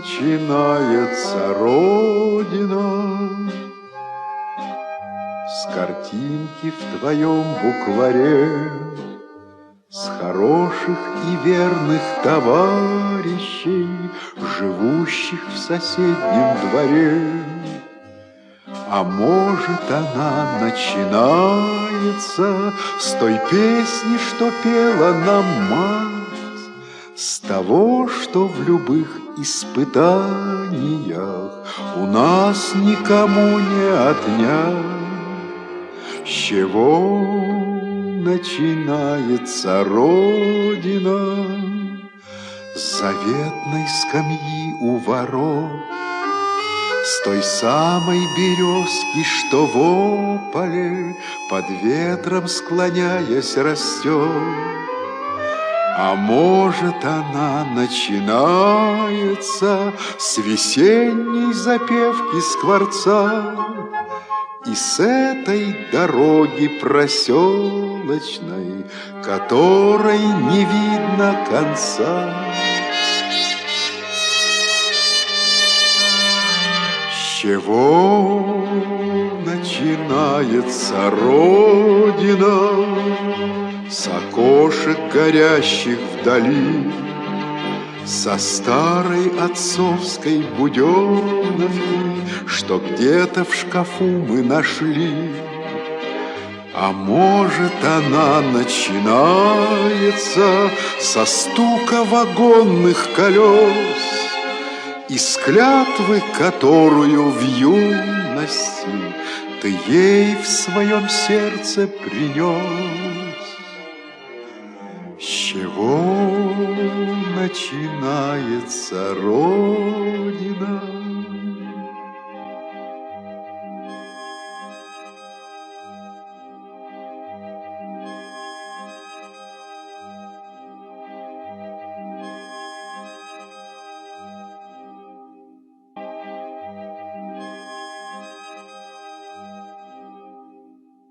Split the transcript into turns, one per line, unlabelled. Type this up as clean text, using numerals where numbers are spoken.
начинается Родина. С картинки в твоем букваре, с хороших и верных товарищей, живущих в соседнем дворе. А может, она начинается с той песни, что пела нам мать, с того, что в любых испытаниях у нас никому не отнять. С чего начинается Родина? С заветной скамьи у ворот, с той самой березки, что в ополе под ветром склоняясь растет. А может, она начинается с весенней запевки скворца и с этой дороги проселочной, которой не видно конца. С чего начинается Родина? С окошек, горящих вдали, со старой отцовской буденовки, что где-то в шкафу мы нашли. А может, она начинается со стука вагонных колес и с клятвы, которую в юности ты ей в своем сердце принес. С чего начинается Родина?